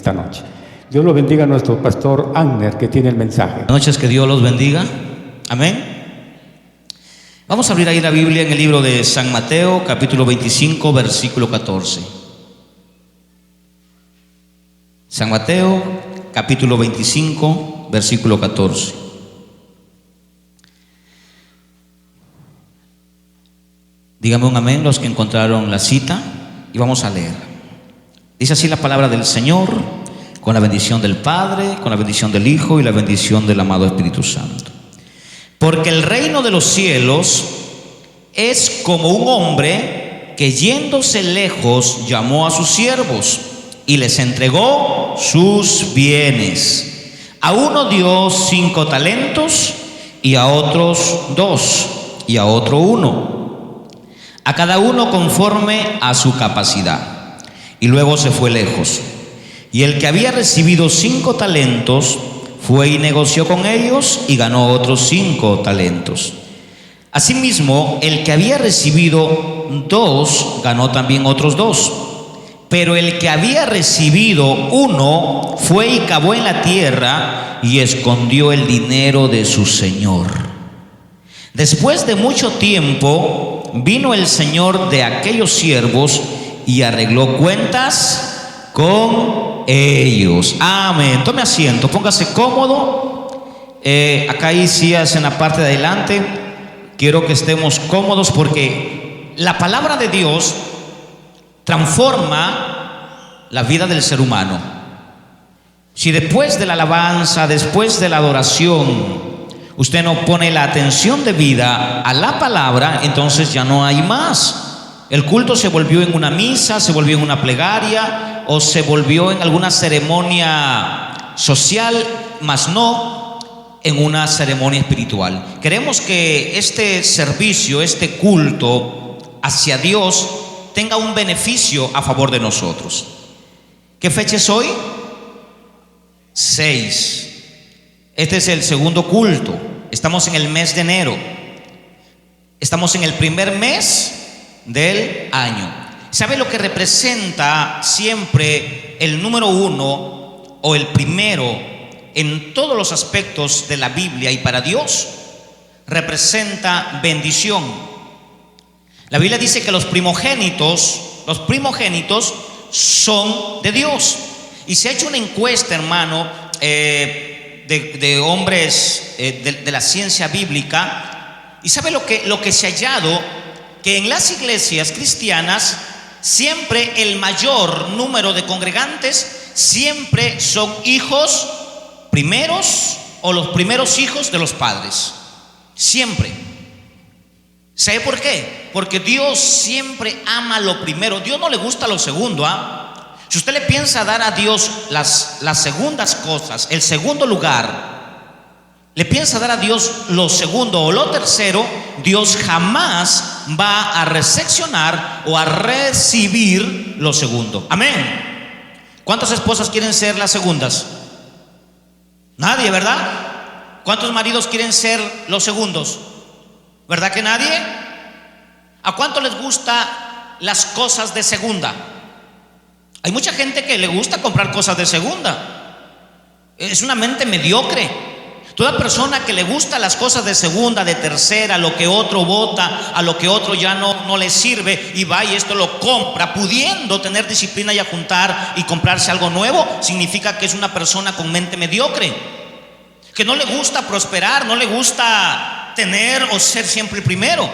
esta noche. Dios lo bendiga a nuestro pastor Agner, que tiene el mensaje. Buenas noches, que Dios los bendiga. Amén. Vamos a abrir ahí la Biblia en el libro de San Mateo, capítulo 25, versículo 14. San Mateo, capítulo 25, versículo 14. Dígame un amén los que encontraron la cita y vamos a leer. Dice así la palabra del Señor, con la bendición del Padre, con la bendición del Hijo y la bendición del amado Espíritu Santo. Porque el reino de los cielos es como un hombre que yéndose lejos llamó a sus siervos y les entregó sus bienes. A uno dio 5 talentos y a otros 2 y a otro 1, a cada uno conforme a su capacidad. Y luego se fue lejos. Y el que había recibido 5 talentos fue y negoció con ellos y ganó otros 5 talentos. Asimismo, el que había recibido 2 ganó también otros 2. Pero el que había recibido 1 fue y cavó en la tierra y escondió el dinero de su señor. Después de mucho tiempo vino el señor de aquellos siervos y arregló cuentas con ellos. Amén. Tome asiento, póngase cómodo. Acá hay sillas en la parte de adelante. Quiero que estemos cómodos porque la palabra de Dios transforma la vida del ser humano. Si después de la alabanza, después de la adoración, usted no pone la atención debida a la palabra, entonces ya no hay más. El culto se volvió en una misa, se volvió en una plegaria o se volvió en alguna ceremonia social, mas no en una ceremonia espiritual. Queremos que este servicio, este culto hacia Dios tenga un beneficio a favor de nosotros. ¿Qué fecha es hoy? 6. Este es el segundo culto. Estamos en el mes de enero. Estamos en el primer mes del año. ¿Sabe lo que representa siempre el número 1 o el primero en todos los aspectos de la Biblia y para Dios? Representa bendición. La Biblia dice que los primogénitos son de Dios. Y se ha hecho una encuesta, hermano, de hombres de la ciencia bíblica. ¿Y sabe lo que se ha hallado? Que en las iglesias cristianas siempre el mayor número de congregantes siempre son hijos primeros o los primeros hijos de los padres. Siempre. ¿Sabe por qué? Porque Dios siempre ama lo primero. Dios no le gusta lo segundo, ¿ah? Si usted le piensa dar a Dios las segundas cosas, el segundo lugar, le piensa dar a Dios lo segundo o lo tercero, Dios jamás va a recepcionar o a recibir lo segundo. Amén. ¿Cuántas esposas quieren ser las segundas? Nadie, ¿verdad? ¿Cuántos maridos quieren ser los segundos? ¿Verdad que nadie? ¿A cuánto les gusta las cosas de segunda? Hay mucha gente que le gusta comprar cosas de segunda. Es una mente mediocre. Toda persona que le gusta las cosas de segunda, de tercera, lo que otro bota, a lo que otro ya no le sirve y va y esto lo compra, pudiendo tener disciplina y juntar y comprarse algo nuevo, significa que es una persona con mente mediocre, que no le gusta prosperar, no le gusta tener o ser siempre el primero.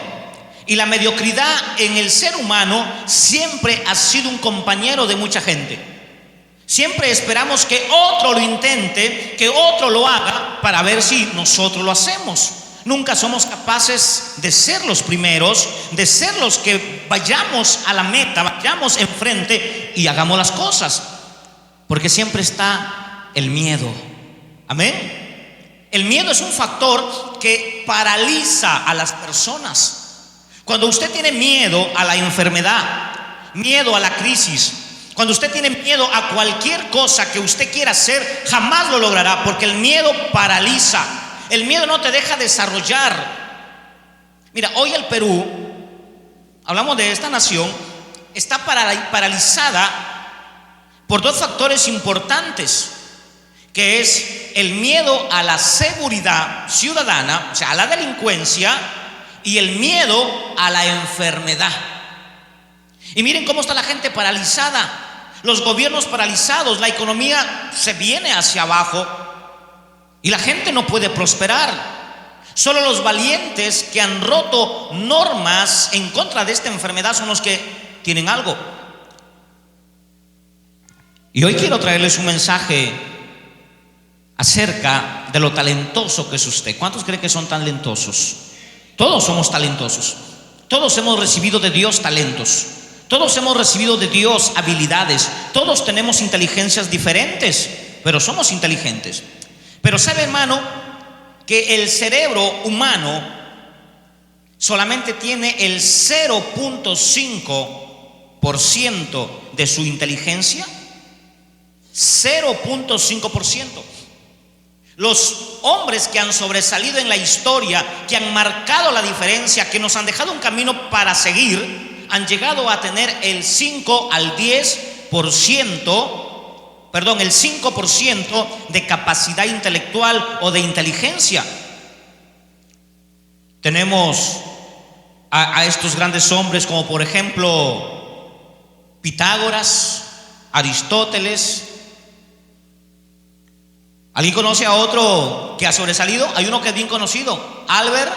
Y la mediocridad en el ser humano siempre ha sido un compañero de mucha gente. Siempre esperamos que otro lo intente, que otro lo haga para ver si nosotros lo hacemos. Nunca somos capaces de ser los primeros, de ser los que vayamos a la meta, vayamos enfrente y hagamos las cosas. Porque siempre está el miedo. Amén. El miedo es un factor que paraliza a las personas. Cuando usted tiene miedo a la enfermedad, miedo a la crisis, cuando usted tiene miedo a cualquier cosa que usted quiera hacer, jamás lo logrará, porque el miedo paraliza. El miedo no te deja desarrollar. Mira, hoy el Perú, hablamos de esta nación, está paralizada por dos factores importantes, que es el miedo a la seguridad ciudadana, o sea, a la delincuencia, y el miedo a la enfermedad. Y miren cómo está la gente paralizada, los gobiernos paralizados, la economía se viene hacia abajo y la gente no puede prosperar. Solo los valientes que han roto normas en contra de esta enfermedad son los que tienen algo. Y hoy quiero traerles un mensaje acerca de lo talentoso que es usted. ¿Cuántos creen que son talentosos? Todos somos talentosos. Todos hemos recibido de Dios talentos. Todos hemos recibido de Dios habilidades. Todos tenemos inteligencias diferentes, pero somos inteligentes. Pero sabe, hermano, que el cerebro humano solamente tiene el 0.5% de su inteligencia. 0.5%. Los hombres que han sobresalido en la historia, que han marcado la diferencia, que nos han dejado un camino para seguir, han llegado a tener el 5 al 10%, el 5% de capacidad intelectual o de inteligencia. Tenemos a estos grandes hombres como por ejemplo Pitágoras, Aristóteles. ¿Alguien conoce a otro que ha sobresalido? Hay uno que es bien conocido, Albert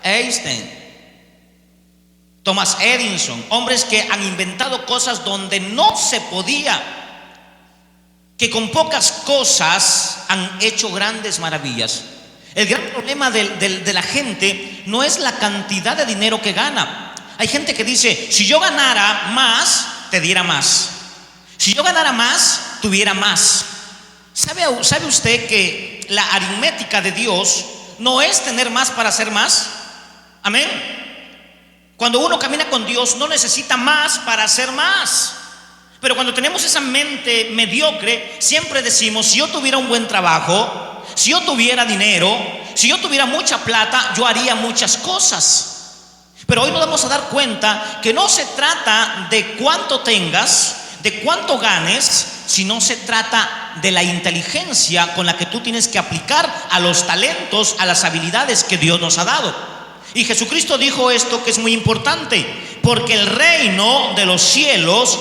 Einstein, Thomas Edison, hombres que han inventado cosas donde no se podía, que con pocas cosas han hecho grandes maravillas. El gran problema de la gente no es la cantidad de dinero que gana. Hay gente que dice, si yo ganara más, te diera más. Si yo ganara más, tuviera más. ¿Sabe usted que la aritmética de Dios no es tener más para hacer más? Amén. Cuando uno camina con Dios no necesita más para hacer más. Pero cuando tenemos esa mente mediocre, siempre decimos, si yo tuviera un buen trabajo, si yo tuviera dinero, si yo tuviera mucha plata, yo haría muchas cosas. Pero hoy nos vamos a dar cuenta que no se trata de cuánto tengas, de cuánto ganes, sino se trata de la inteligencia con la que tú tienes que aplicar a los talentos, a las habilidades que Dios nos ha dado. Y Jesucristo dijo esto que es muy importante, porque el reino de los cielos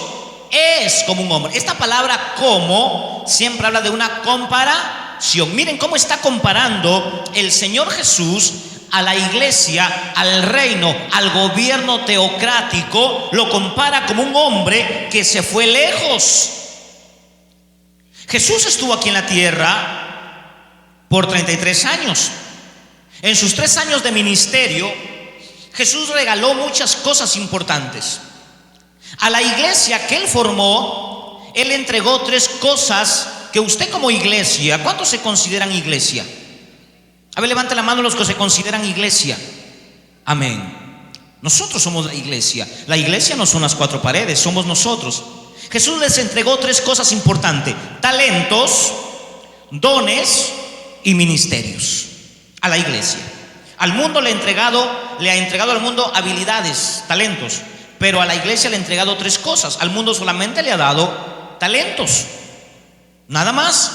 es como un hombre. Esta palabra como siempre habla de una comparación. Miren cómo está comparando el Señor Jesús a la iglesia, al reino, al gobierno teocrático. Lo compara como un hombre que se fue lejos. Jesús estuvo aquí en la tierra por 33 años. En sus 3 años de ministerio, Jesús regaló muchas cosas importantes. A la iglesia que Él formó, Él entregó 3 cosas que usted como iglesia, ¿cuántos se consideran iglesia? A ver, levante la mano los que se consideran iglesia. Amén. Nosotros somos la iglesia. La iglesia no son las 4 paredes, somos nosotros. Jesús les entregó 3 cosas importantes: talentos, dones y ministerios a la iglesia. Al mundo le ha entregado al mundo habilidades, talentos, pero a la iglesia le ha entregado 3 cosas. Al mundo solamente le ha dado talentos, nada más.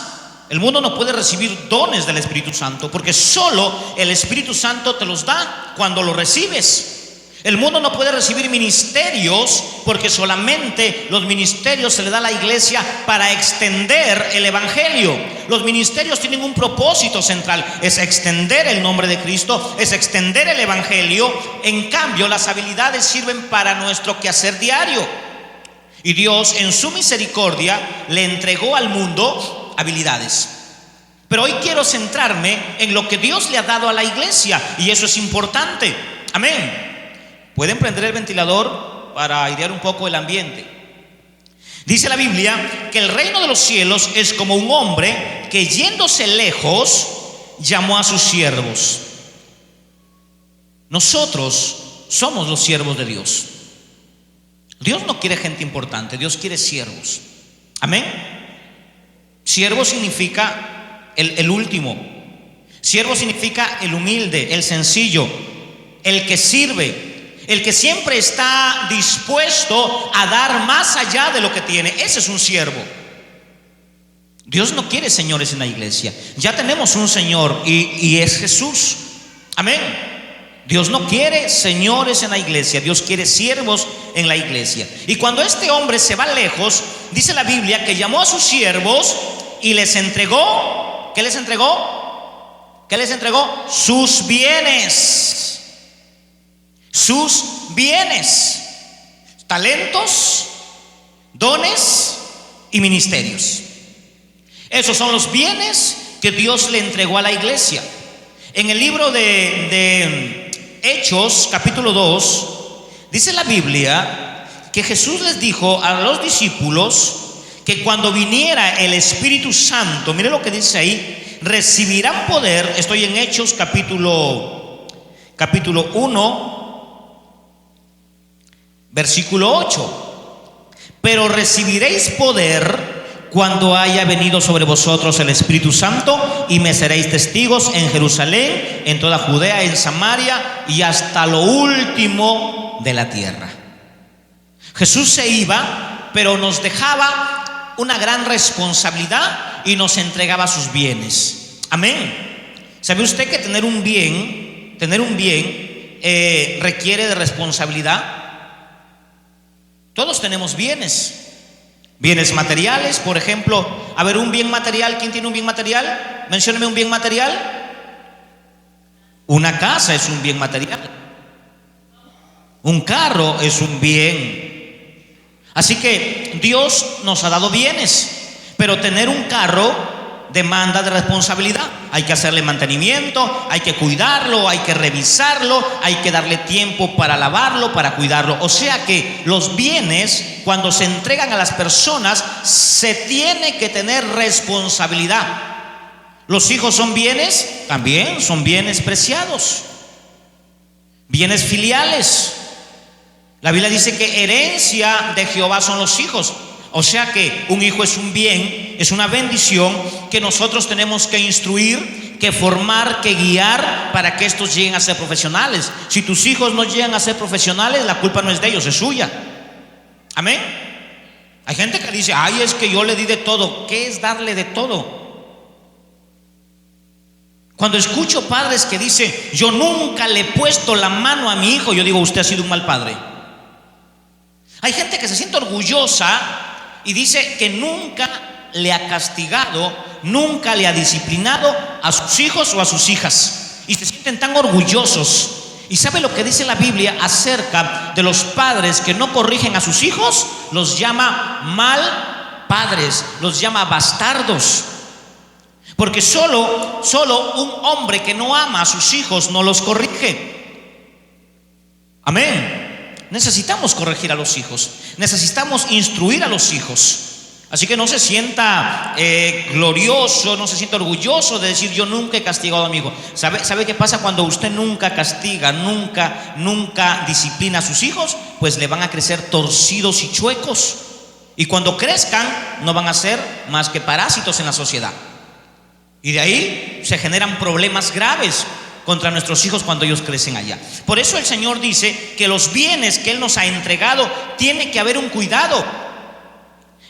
El mundo no puede recibir dones del Espíritu Santo, porque solo el Espíritu Santo te los da cuando los recibes. El mundo no puede recibir ministerios, porque solamente los ministerios se le da a la iglesia para extender el evangelio. Los ministerios tienen un propósito central, es extender el nombre de Cristo, es extender el evangelio. En cambio, las habilidades sirven para nuestro quehacer diario. Y Dios, en su misericordia, le entregó al mundo habilidades. Pero hoy quiero centrarme en lo que Dios le ha dado a la iglesia, y eso es importante. Amén. Pueden prender el ventilador para airear un poco el ambiente. Dice la Biblia que el reino de los cielos es como un hombre que, yéndose lejos, llamó a sus siervos. Nosotros somos los siervos de Dios. Dios no quiere gente importante, Dios quiere siervos. Amén. Siervo significa el último. Siervo significa el humilde, el sencillo, el que sirve, el que siempre está dispuesto a dar más allá de lo que tiene. Ese es un siervo. Dios no quiere señores en la iglesia. Ya tenemos un Señor y es Jesús. Amén. Dios no quiere señores en la iglesia, Dios quiere siervos en la iglesia. Y cuando este hombre se va lejos, dice la Biblia que llamó a sus siervos y les entregó. ¿Qué les entregó? ¿Qué les entregó? Sus bienes. Sus bienes. Talentos, dones y ministerios. Esos son los bienes que Dios le entregó a la iglesia. En el libro de Hechos, capítulo 2, dice la Biblia que Jesús les dijo a los discípulos que cuando viniera el Espíritu Santo, mire lo que dice ahí, recibirán poder. Estoy en Hechos, capítulo 1, versículo 8. Pero recibiréis poder cuando haya venido sobre vosotros el Espíritu Santo, y me seréis testigos en Jerusalén, en toda Judea, en Samaria y hasta lo último de la tierra. Jesús se iba, pero nos dejaba una gran responsabilidad y nos entregaba sus bienes. Amén. ¿Sabe usted que tener un bien requiere de responsabilidad? Todos tenemos bienes. Bienes materiales, por ejemplo. A ver, un bien material. ¿Quién tiene un bien material? Mencióneme un bien material. Una casa es un bien material. Un carro es un bien. Así que Dios nos ha dado bienes, pero tener un carro demanda de responsabilidad. Hay que hacerle mantenimiento, hay que cuidarlo, hay que revisarlo, hay que darle tiempo para lavarlo, para cuidarlo. O sea que los bienes, cuando se entregan a las personas, se tiene que tener responsabilidad. Los hijos son bienes, también son bienes preciados, bienes filiales. La Biblia dice que herencia de Jehová son los hijos. O sea que un hijo es un bien, es una bendición que nosotros tenemos que instruir, que formar, que guiar para que estos lleguen a ser profesionales. Si tus hijos no llegan a ser profesionales, la culpa no es de ellos, es suya. Amén. Hay gente que dice, ay, es que yo le di de todo. ¿Qué es darle de todo? Cuando escucho padres que dicen, yo nunca le he puesto la mano a mi hijo, yo digo, usted ha sido un mal padre. Hay gente que se siente orgullosa y dice que nunca le ha castigado, nunca le ha disciplinado a sus hijos o a sus hijas, y se sienten tan orgullosos. ¿Y sabe lo que dice la Biblia acerca de los padres que no corrigen a sus hijos? Los llama mal padres, los llama bastardos. Porque solo un hombre que no ama a sus hijos no los corrige. Amén. Necesitamos corregir a los hijos, necesitamos instruir a los hijos. Así que no se sienta glorioso, no se sienta orgulloso de decir, yo nunca he castigado a mi hijo. ¿Sabe qué pasa cuando usted nunca castiga, nunca disciplina a sus hijos? Pues le van a crecer torcidos y chuecos, y cuando crezcan no van a ser más que parásitos en la sociedad. Y de ahí se generan problemas graves contra nuestros hijos cuando ellos crecen allá. Por eso el Señor dice que los bienes que Él nos ha entregado, tiene que haber un cuidado.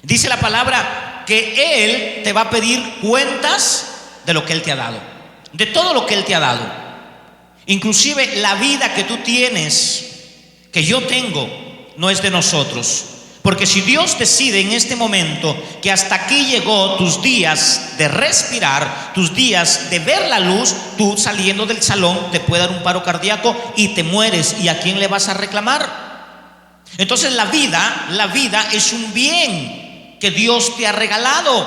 Dice la palabra que Él te va a pedir cuentas de lo que Él te ha dado, de todo lo que Él te ha dado. Inclusive la vida que tú tienes, que yo tengo, no es de nosotros. Porque si Dios decide en este momento que hasta aquí llegó tus días de respirar, tus días de ver la luz, tú saliendo del salón te puede dar un paro cardíaco y te mueres. ¿Y a quién le vas a reclamar? Entonces la vida es un bien que Dios te ha regalado.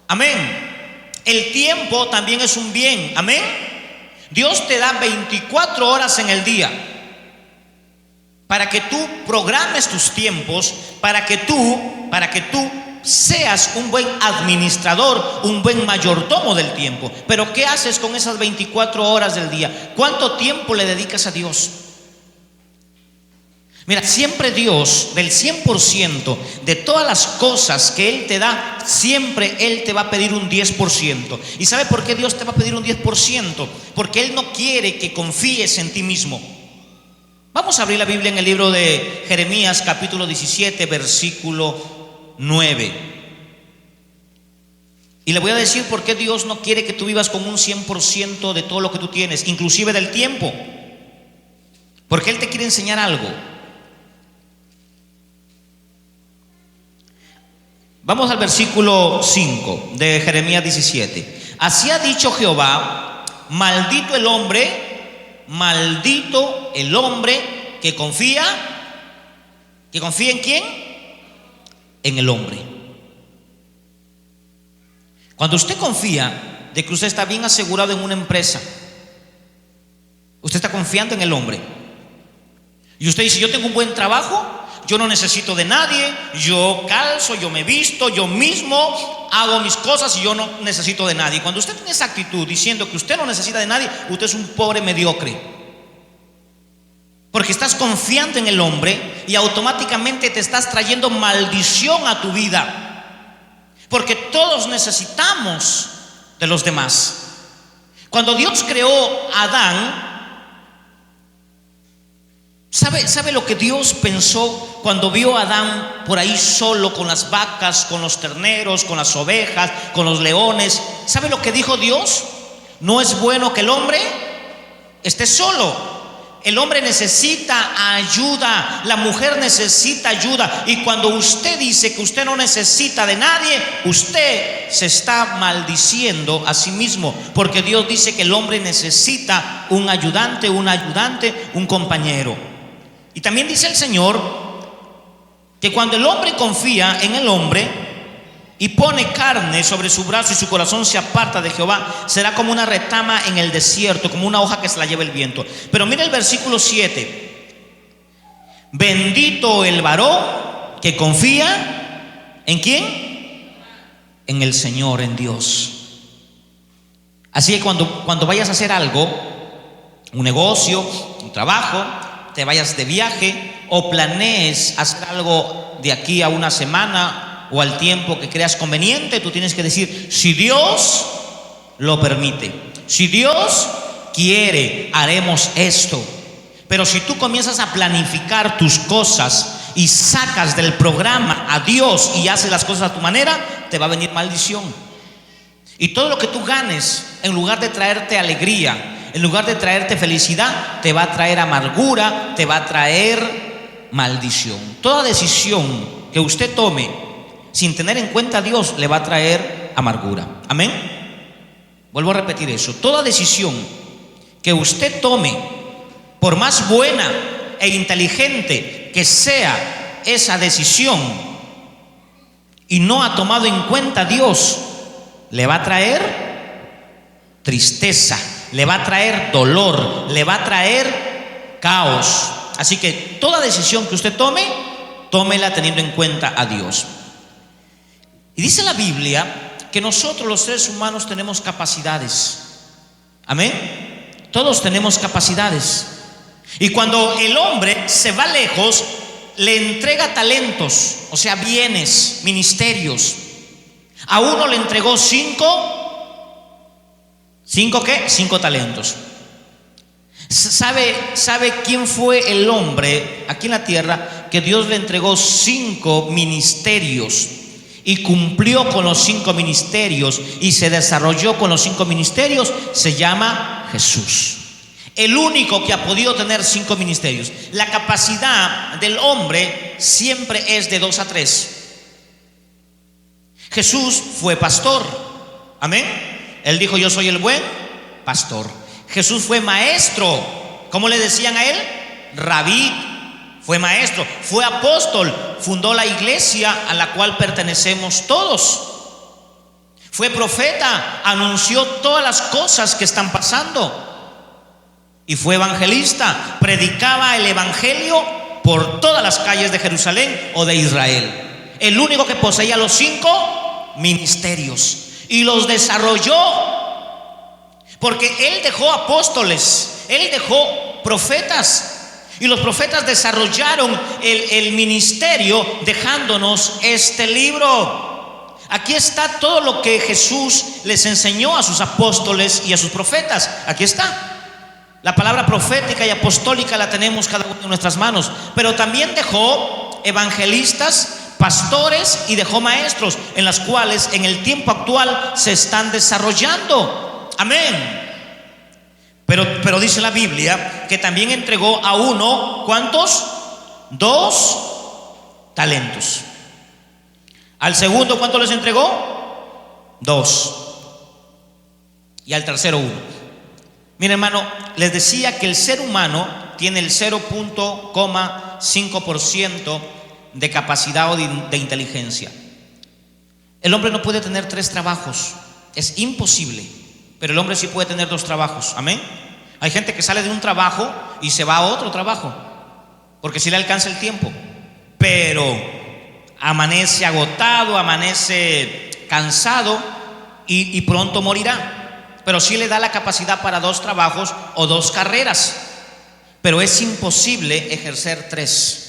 Amén. El tiempo también es un bien. Amén. Dios te da 24 horas en el día para que tú programes tus tiempos, para que tú seas un buen administrador, un buen mayordomo del tiempo. Pero ¿qué haces con esas 24 horas del día? ¿Cuánto tiempo le dedicas a Dios? Mira, siempre Dios, del 100% de todas las cosas que Él te da, siempre Él te va a pedir un 10%. ¿Y sabe por qué Dios te va a pedir un 10%? Porque Él no quiere que confíes en ti mismo. Vamos a abrir la Biblia en el libro de Jeremías, capítulo 17, versículo 9. Y le voy a decir por qué Dios no quiere que tú vivas con un 100% de todo lo que tú tienes, inclusive del tiempo. Porque Él te quiere enseñar algo. Vamos al versículo 5 de Jeremías 17. Así ha dicho Jehová: maldito el hombre que confía. ¿Que confía en quién? En el hombre. Cuando usted confía de que usted está bien asegurado en una empresa, usted está confiando en el hombre. Y usted dice: yo tengo un buen trabajo, yo no necesito de nadie, yo calzo, yo me visto, yo mismo hago mis cosas y yo no necesito de nadie. Cuando usted tiene esa actitud diciendo que usted no necesita de nadie, usted es un pobre mediocre. Porque estás confiando en el hombre y automáticamente te estás trayendo maldición a tu vida. Porque todos necesitamos de los demás. Cuando Dios creó a Adán, ¿sabe lo que Dios pensó cuando vio a Adán por ahí solo con las vacas, con los terneros, con las ovejas, con los leones? ¿Sabe lo que dijo Dios? No es bueno que el hombre esté solo. El hombre necesita ayuda, la mujer necesita ayuda. Y cuando usted dice que usted no necesita de nadie, usted se está maldiciendo a sí mismo. Porque Dios dice que el hombre necesita un ayudante, un compañero. Y también dice el Señor que cuando el hombre confía en el hombre y pone carne sobre su brazo y su corazón se aparta de Jehová, será como una retama en el desierto, como una hoja que se la lleva el viento. Pero mira el versículo 7. Bendito el varón que confía ¿en quién? En el Señor, en Dios. Así que cuando vayas a hacer algo, un negocio, un trabajo, te vayas de viaje o planees hacer algo de aquí a una semana o al tiempo que creas conveniente, tú tienes que decir: si Dios lo permite, si Dios quiere, haremos esto. Pero si tú comienzas a planificar tus cosas y sacas del programa a Dios y haces las cosas a tu manera, te va a venir maldición. Y todo lo que tú ganes, en lugar de traerte alegría, en lugar de traerte felicidad, te va a traer amargura, te va a traer maldición. Toda decisión que usted tome sin tener en cuenta a Dios le va a traer amargura. Amén. Vuelvo a repetir eso. Toda decisión que usted tome, por más buena e inteligente que sea esa decisión, y no ha tomado en cuenta a Dios, le va a traer tristeza, le va a traer dolor, le va a traer caos. Así que toda decisión que usted tome, tómela teniendo en cuenta a Dios. Y dice la Biblia que nosotros los seres humanos tenemos capacidades. Amén. Todos tenemos capacidades. Y cuando el hombre se va lejos, le entrega talentos, o sea, bienes, ministerios. A uno le entregó 5 talentos. ¿Sabe quién fue el hombre aquí en la tierra que Dios le entregó 5 ministerios? Y cumplió con los 5 ministerios y se desarrolló con los 5 ministerios. Se llama Jesús. El único que ha podido tener 5 ministerios. La capacidad del hombre siempre es de 2 a 3. Jesús fue pastor. Amén. Él dijo: yo soy el buen pastor. Jesús fue maestro. ¿Cómo le decían a él? Rabí. Fue maestro, fue apóstol, fundó la iglesia a la cual pertenecemos todos. Fue profeta, anunció todas las cosas que están pasando. Y fue evangelista, predicaba el evangelio por todas las calles de Jerusalén o de Israel. El único que poseía los 5 ministerios y los desarrolló, porque él dejó apóstoles, él dejó profetas. Y los profetas desarrollaron el ministerio dejándonos este libro. Aquí está todo lo que Jesús les enseñó a sus apóstoles y a sus profetas. Aquí está. La palabra profética y apostólica la tenemos cada uno en nuestras manos. Pero también dejó evangelistas, pastores y dejó maestros, en las cuales en el tiempo actual se están desarrollando. Amén. Pero dice la Biblia que también entregó a uno, ¿cuántos? 2 talentos. Al segundo, ¿cuánto les entregó? 2. Y al tercero 1. Mira, hermano, les decía que el ser humano tiene el 0.5% de capacidad o de inteligencia. El hombre no puede tener 3 trabajos, es imposible. Pero el hombre sí puede tener 2 trabajos. Amén. Hay gente que sale de un trabajo y se va a otro trabajo porque sí le alcanza el tiempo, pero amanece agotado, amanece cansado y pronto morirá. Pero sí le da la capacidad para 2 trabajos o 2 carreras. Pero es imposible ejercer 3.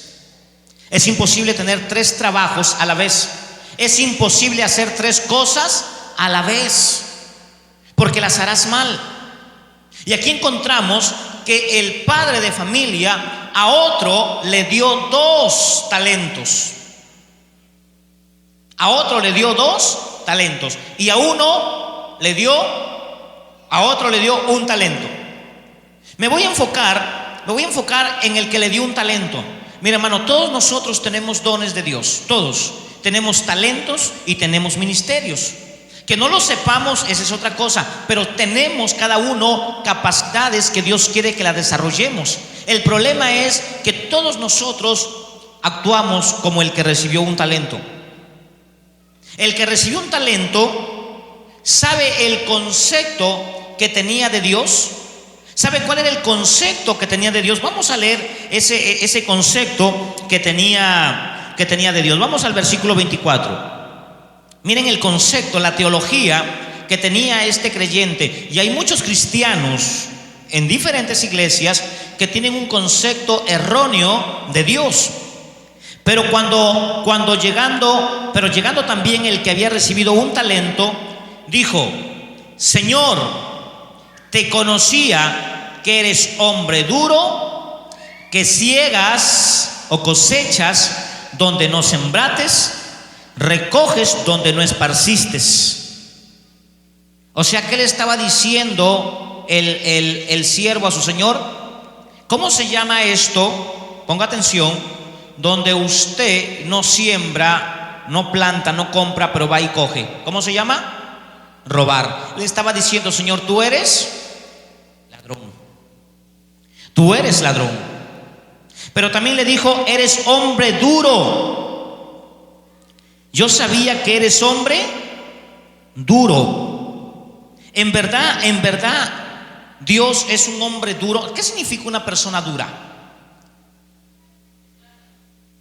Es imposible tener 3 trabajos a la vez. Es imposible hacer 3 cosas a la vez, porque las harás mal. Y aquí encontramos que el padre de familia a otro le dio 2 talentos. A otro le dio 2 talentos. Y a otro le dio 1 talento. Me voy a enfocar en el que le dio 1 talento. Mira, hermano, todos nosotros tenemos dones de Dios. Todos tenemos talentos y tenemos ministerios. Que no lo sepamos, esa es otra cosa, pero tenemos cada uno capacidades que Dios quiere que las desarrollemos. El problema es que todos nosotros actuamos como el que recibió 1 talento. El que recibió 1 talento sabe el concepto que tenía de Dios. ¿Sabe cuál era el concepto que tenía de Dios? Vamos a leer ese concepto que tenía de Dios. Vamos al versículo 24. Miren el concepto, la teología que tenía este creyente. Y hay muchos cristianos en diferentes iglesias que tienen un concepto erróneo de Dios. Pero llegando también el que había recibido 1 talento, dijo: Señor, te conocía que eres hombre duro, que ciegas o cosechas donde no sembrates, recoges donde no esparciste. O sea, ¿qué le estaba diciendo el siervo a su señor? ¿Cómo se llama esto? Ponga atención. Donde usted no siembra, no planta, no compra, pero va y coge. ¿Cómo se llama? Robar. Le estaba diciendo: Señor, tú eres ladrón. Tú eres ladrón. Pero también le dijo: eres hombre duro. Yo sabía que eres hombre duro. En verdad, Dios es un hombre duro. ¿Qué significa una persona dura?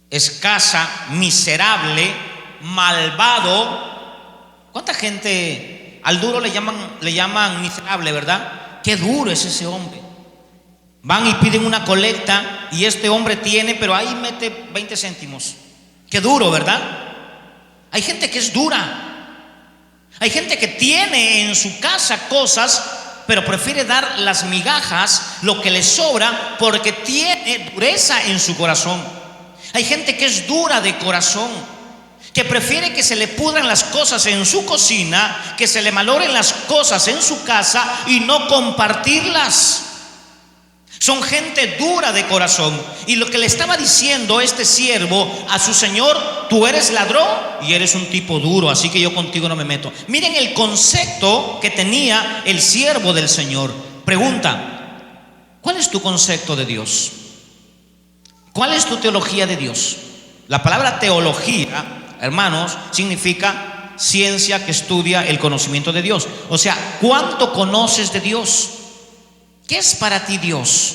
Escasa, miserable, malvado. ¿Cuánta gente al duro le llaman miserable, verdad? Qué duro es ese hombre. Van y piden una colecta y este hombre tiene, pero ahí mete 20 céntimos. Qué duro, ¿verdad? Hay gente que es dura. Hay gente que tiene en su casa cosas, pero prefiere dar las migajas, lo que le sobra, porque tiene dureza en su corazón. Hay gente que es dura de corazón, que prefiere que se le pudran las cosas en su cocina, que se le malogren las cosas en su casa y no compartirlas. Son gente dura de corazón. Y lo que le estaba diciendo este siervo a su señor: tú eres ladrón y eres un tipo duro, así que yo contigo no me meto. Miren el concepto que tenía el siervo del Señor. Pregunta: ¿cuál es tu concepto de Dios? ¿Cuál es tu teología de Dios? La palabra teología, hermanos, significa ciencia que estudia el conocimiento de Dios. O sea, ¿cuánto conoces de Dios? ¿Qué es para ti Dios?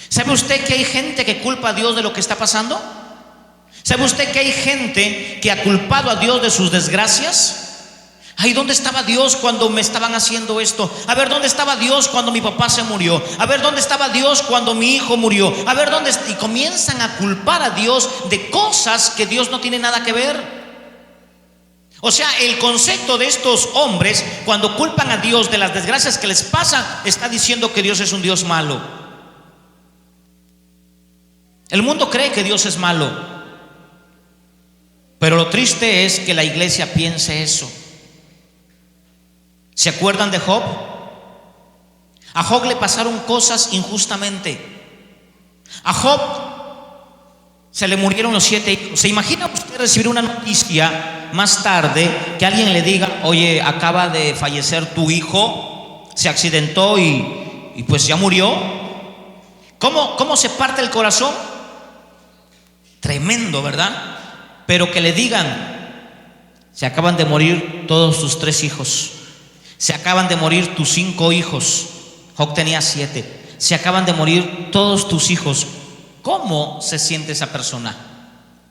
¿Sabe usted que hay gente que culpa a Dios de lo que está pasando? ¿Sabe usted que hay gente que ha culpado a Dios de sus desgracias? Ay, ¿dónde estaba Dios cuando me estaban haciendo esto? A ver, ¿dónde estaba Dios cuando mi papá se murió? A ver, ¿dónde estaba Dios cuando mi hijo murió? A ver, ¿dónde? Y comienzan a culpar a Dios de cosas que Dios no tiene nada que ver. O sea, el concepto de estos hombres, cuando culpan a Dios de las desgracias que les pasan, está diciendo que Dios es un Dios malo. El mundo cree que Dios es malo. Pero lo triste es que la iglesia piense eso. ¿Se acuerdan de Job? A Job le pasaron cosas injustamente. A Job se le murieron los 7 hijos. ¿Se imagina usted recibir una noticia más tarde que alguien le diga: oye, acaba de fallecer tu hijo, se accidentó y pues ya murió? ¿Cómo se parte el corazón? Tremendo, ¿verdad? Pero que le digan: se acaban de morir todos tus 3 hijos, se acaban de morir tus 5 hijos. Job tenía 7. Se acaban de morir todos tus hijos. ¿Cómo se siente esa persona?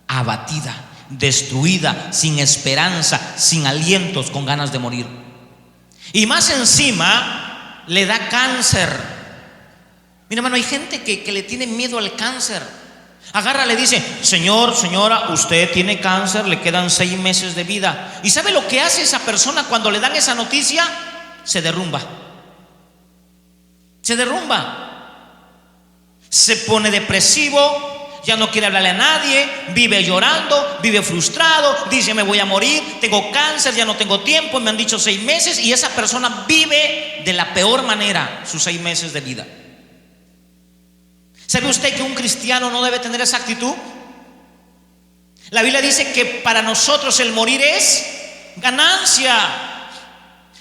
Abatida, destruida, sin esperanza, sin alientos, con ganas de morir. Y más encima le da cáncer. Mira, hermano, hay gente que le tiene miedo al cáncer. Agarra, le dice: señor, señora, usted tiene cáncer, le quedan 6 meses de vida. ¿Y sabe lo que hace esa persona cuando le dan esa noticia? Se derrumba. Se derrumba. Se pone depresivo, ya no quiere hablarle a nadie, vive llorando, vive frustrado, dice: me voy a morir, tengo cáncer, ya no tengo tiempo, me han dicho 6 meses. Y esa persona vive de la peor manera sus 6 meses de vida. ¿Sabe usted que un cristiano no debe tener esa actitud? La Biblia dice que para nosotros el morir es ganancia.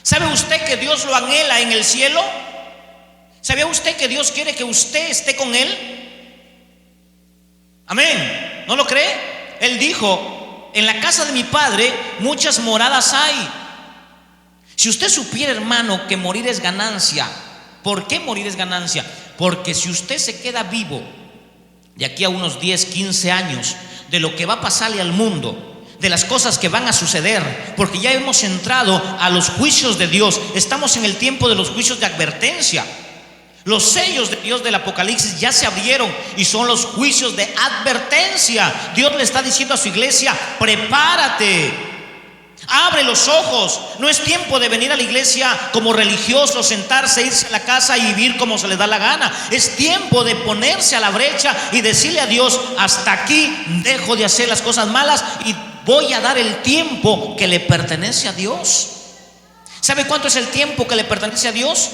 ¿Sabe usted que Dios lo anhela en el cielo? ¿Sabía usted que Dios quiere que usted esté con Él? Amén. ¿No lo cree? Él dijo: en la casa de mi Padre muchas moradas hay. Si usted supiera, hermano, que morir es ganancia. ¿Por qué morir es ganancia? Porque si usted se queda vivo de aquí a unos 10, 15 años, de lo que va a pasarle al mundo, de las cosas que van a suceder, porque ya hemos entrado a los juicios de Dios. Estamos en el tiempo de los juicios de advertencia. Los sellos de Dios del Apocalipsis ya se abrieron y son los juicios de advertencia. Dios le está diciendo a su iglesia: prepárate, abre los ojos. No es tiempo de venir a la iglesia como religioso, sentarse, irse a la casa y vivir como se le da la gana. Es tiempo de ponerse a la brecha y decirle a Dios: hasta aquí, dejo de hacer las cosas malas y voy a dar el tiempo que le pertenece a Dios. ¿Sabe cuánto es el tiempo que le pertenece a Dios?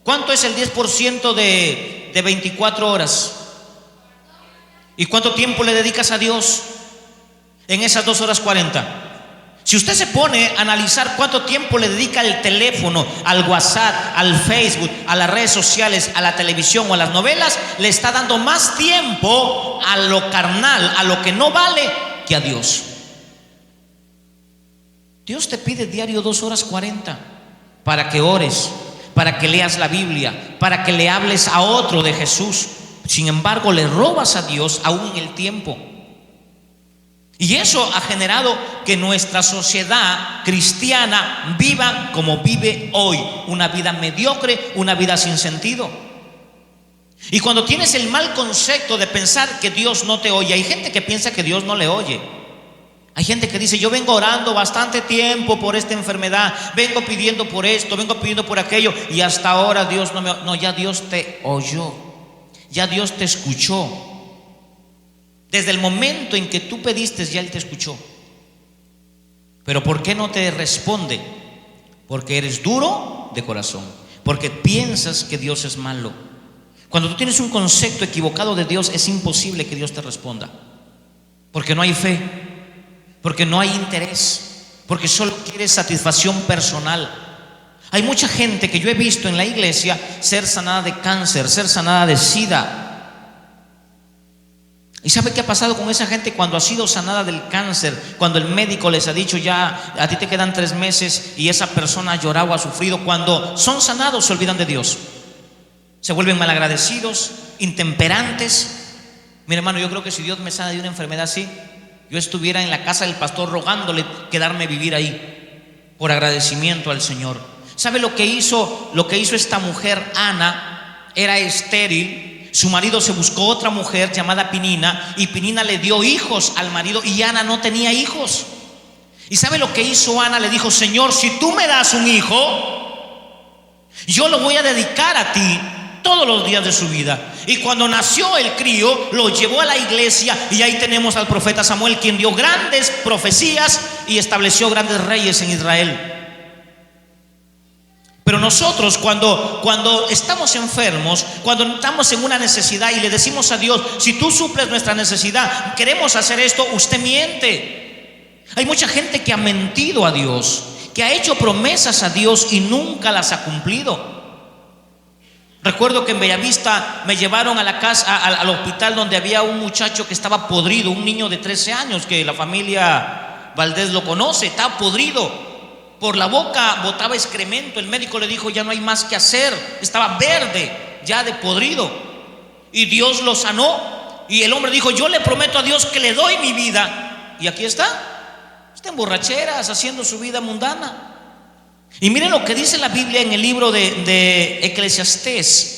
¿Cuánto es el 10% de 24 horas? ¿Y cuánto tiempo le dedicas a Dios en esas 2 horas 40? Si usted se pone a analizar cuánto tiempo le dedica al teléfono, al WhatsApp, al Facebook, a las redes sociales, a la televisión o a las novelas, le está dando más tiempo a lo carnal, a lo que no vale, que a Dios. Dios te pide diario 2 horas 40 para que ores, para que leas la Biblia, para que le hables a otro de Jesús. Sin embargo, le robas a Dios aún en el tiempo. Y eso ha generado que nuestra sociedad cristiana viva como vive hoy, una vida mediocre, una vida sin sentido. Y cuando tienes el mal concepto de pensar que Dios no te oye, hay gente que piensa que Dios no le oye. Hay gente que dice: yo vengo orando bastante tiempo por esta enfermedad, vengo pidiendo por esto, vengo pidiendo por aquello, y hasta ahora Dios no me... No, ya Dios te oyó, ya Dios te escuchó. Desde el momento en que tú pediste, ya Él te escuchó. Pero ¿por qué no te responde? Porque eres duro de corazón, porque piensas que Dios es malo. Cuando tú tienes un concepto equivocado de Dios, es imposible que Dios te responda, porque no hay fe, porque no hay interés, porque solo quieres satisfacción personal. Hay mucha gente que yo he visto en la iglesia ser sanada de cáncer, ser sanada de SIDA. ¿Y sabe qué ha pasado con esa gente cuando ha sido sanada del cáncer? Cuando el médico les ha dicho: ya a ti te quedan 3 meses, y esa persona ha llorado, ha sufrido. Cuando son sanados se olvidan de Dios, se vuelven malagradecidos, intemperantes. Mira, hermano, yo creo que si Dios me sana de una enfermedad así, yo estuviera en la casa del pastor rogándole quedarme vivir ahí, por agradecimiento al Señor. ¿Sabe lo que hizo esta mujer, Ana? Era estéril. Su marido se buscó otra mujer llamada Penina, y Penina le dio hijos al marido, y Ana no tenía hijos. ¿Y sabe lo que hizo Ana? Le dijo: Señor, si tú me das un hijo, yo lo voy a dedicar a ti todos los días de su vida. Y cuando nació el crío, lo llevó a la iglesia, y ahí tenemos al profeta Samuel, quien dio grandes profecías y estableció grandes reyes en Israel. Pero nosotros cuando estamos enfermos, cuando estamos en una necesidad y le decimos a Dios: si tú suples nuestra necesidad, queremos hacer esto, usted miente. Hay mucha gente que ha mentido a Dios, que ha hecho promesas a Dios y nunca las ha cumplido. Recuerdo que en Bellavista me llevaron a la casa, al hospital, donde había un muchacho que estaba podrido, un niño de 13 años que la familia Valdés lo conoce. Estaba podrido. Por la boca botaba excremento. El médico le dijo: ya no hay más que hacer. Estaba verde, ya de podrido. Y Dios lo sanó. Y el hombre dijo: yo le prometo a Dios que le doy mi vida. Y aquí está. Está en borracheras, haciendo su vida mundana. Y miren lo que dice la Biblia en el libro de Eclesiastés.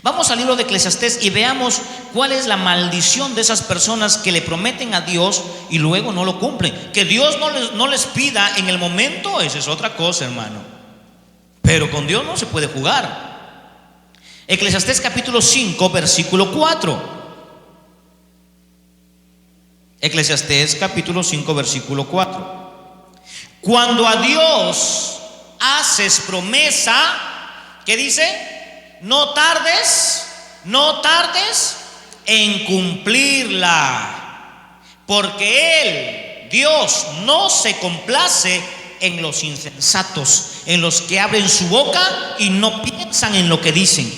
Vamos al libro de Eclesiastés y veamos cuál es la maldición de esas personas que le prometen a Dios y luego no lo cumplen. Que Dios no les pida en el momento, esa es otra cosa, hermano. Pero con Dios no se puede jugar. Eclesiastés capítulo 5, versículo 4. Eclesiastés capítulo 5, versículo 4. Cuando a Dios haces promesa, ¿qué dice? No tardes en cumplirla, porque Él, Dios, no se complace en los insensatos, en los que abren su boca y no piensan en lo que dicen.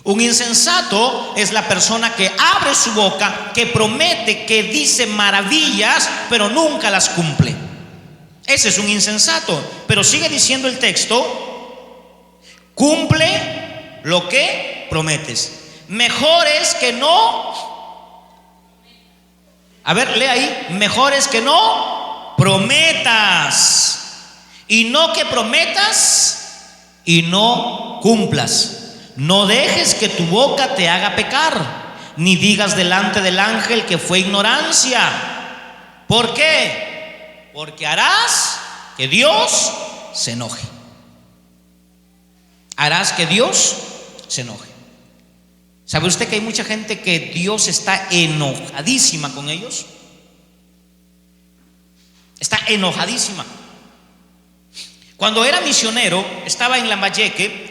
Un insensato es la persona que abre su boca, que promete, que dice maravillas, pero nunca las cumple. Ese es un insensato. Pero sigue diciendo el texto: cumple lo que prometes. Mejor es que no. A ver, lee ahí. Mejor es que no prometas, y no que prometas y no cumplas. No dejes que tu boca te haga pecar, ni digas delante del ángel que fue ignorancia. ¿Por qué? Porque harás que Dios se enoje. Harás que Dios se enoje. ¿Sabe usted que hay mucha gente que Dios está enojadísima con ellos? Está enojadísima. Cuando era misionero, estaba en Lambayeque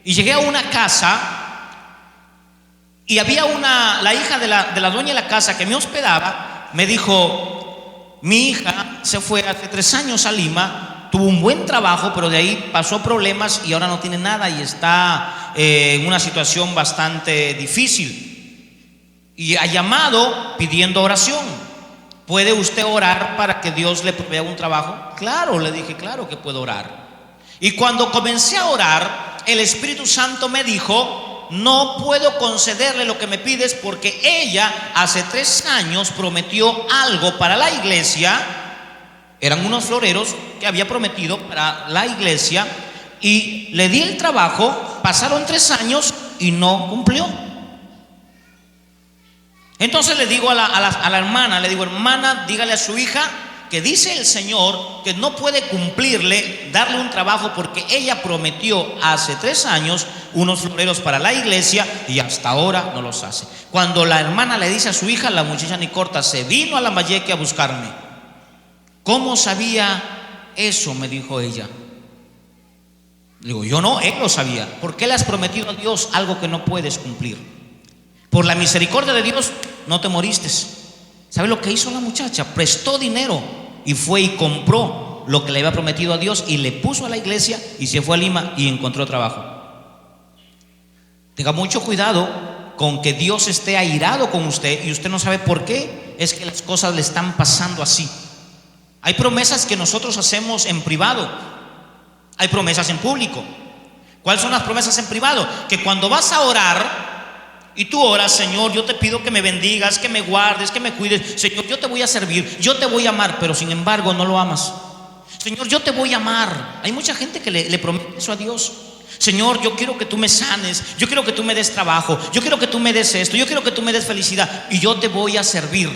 y llegué a una casa, y había la hija de la dueña de la casa que me hospedaba. Me dijo: mi hija se fue hace 3 años a Lima, tuvo un buen trabajo, pero de ahí pasó problemas y ahora no tiene nada y está en una situación bastante difícil. Y ha llamado pidiendo oración. ¿Puede usted orar para que Dios le provea un trabajo? Claro, le dije, claro que puedo orar. Y cuando comencé a orar, el Espíritu Santo me dijo: no puedo concederle lo que me pides, porque ella hace 3 años prometió algo para la iglesia. Eran unos floreros que había prometido para la iglesia, y le di el trabajo. Pasaron 3 años y no cumplió. Entonces le digo a la hermana, le digo: hermana, dígale a su hija que dice el Señor que no puede cumplirle, darle un trabajo, porque ella prometió hace 3 años unos floreros para la iglesia y hasta ahora no los hace. Cuando la hermana le dice a su hija, la muchacha ni corta se vino a Lambayeque a buscarme. ¿Cómo sabía eso?, me dijo ella. Digo: yo no, él lo sabía. ¿Por qué le has prometido a Dios algo que no puedes cumplir? Por la misericordia de Dios no te moriste. ¿Sabe lo que hizo la muchacha? Prestó dinero y fue y compró lo que le había prometido a Dios y le puso a la iglesia, y se fue a Lima y encontró trabajo. Tenga mucho cuidado con que Dios esté airado con usted y usted no sabe por qué es que las cosas le están pasando así. Hay promesas que nosotros hacemos en privado, hay promesas en público. ¿Cuáles son las promesas en privado? Que cuando vas a orar y tú oras: Señor, yo te pido que me bendigas, que me guardes, que me cuides. Señor, yo te voy a servir, yo te voy a amar, pero sin embargo no lo amas. Señor, yo te voy a amar. Hay mucha gente que le promete eso a Dios. Señor, yo quiero que tú me sanes, yo quiero que tú me des trabajo, yo quiero que tú me des esto, yo quiero que tú me des felicidad, y yo te voy a servir.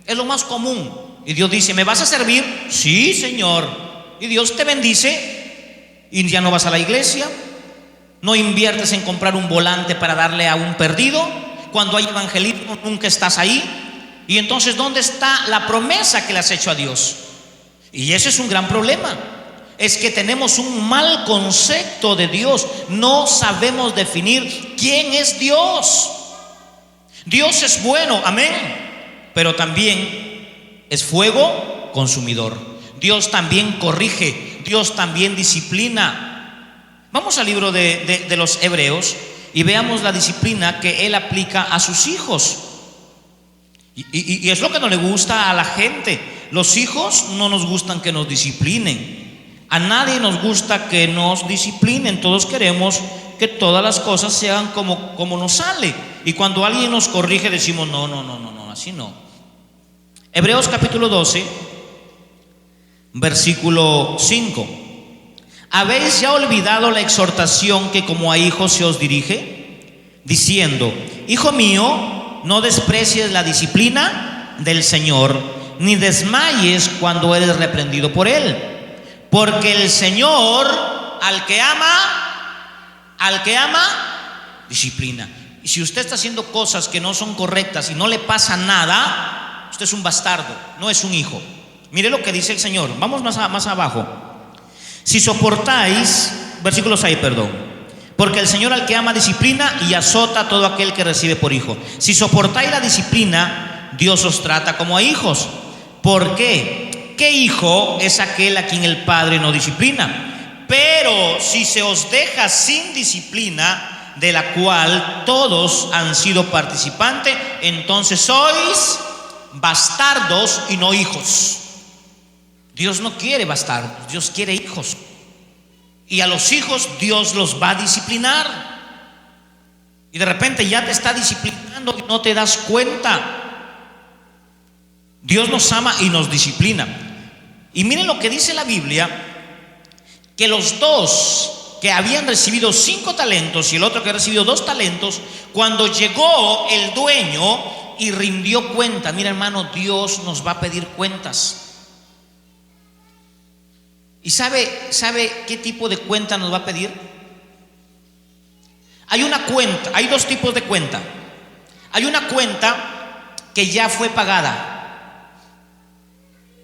Es lo más común. Y Dios dice: ¿me vas a servir? Sí, Señor. Y Dios te bendice y ya no vas a la iglesia, No inviertes en comprar un volante para darle a un perdido. Cuando hay evangelismo nunca estás ahí. Y entonces, ¿dónde está la promesa que le has hecho a Dios? Y ese es un gran problema. Es que tenemos un mal concepto de Dios. No sabemos definir quién es Dios. Dios es bueno, amén, pero también es fuego consumidor. Dios también corrige, Dios también disciplina. Vamos al libro de los Hebreos y veamos la disciplina que Él aplica a sus hijos. Y es lo que no le gusta a la gente. Los hijos no nos gustan que nos disciplinen. A nadie nos gusta que nos disciplinen. Todos queremos que todas las cosas sean como nos sale. Y cuando alguien nos corrige decimos no, así no. Hebreos capítulo 12, versículo 5. ¿Habéis ya olvidado la exhortación que como a hijos se os dirige? Diciendo: hijo mío, no desprecies la disciplina del Señor, ni desmayes cuando eres reprendido por Él. Porque el Señor al que ama, disciplina. Y si usted está haciendo cosas que no son correctas y no le pasa nada, usted es un bastardo, no es un hijo. Mire lo que dice el Señor. Vamos más abajo. Si soportáis, versículo 6, perdón. Porque el Señor al que ama disciplina y azota a todo aquel que recibe por hijo. Si soportáis la disciplina, Dios os trata como a hijos. ¿Por qué? ¿Qué hijo es aquel a quien el Padre no disciplina? Pero si se os deja sin disciplina, de la cual todos han sido participantes, entonces sois bastardos y no hijos. Dios no quiere bastardos, Dios quiere hijos. Y a los hijos Dios los va a disciplinar. Y de repente ya te está disciplinando y no te das cuenta. Dios nos ama y nos disciplina. Y miren lo que dice la Biblia, que los dos que habían recibido 5 talentos y el otro que ha recibido 2 talentos, cuando llegó el dueño y rindió cuenta, mira hermano, Dios nos va a pedir cuentas. ¿Y sabe qué tipo de cuenta nos va a pedir? Hay una cuenta, hay 2 tipos de cuenta. Hay una cuenta que ya fue pagada.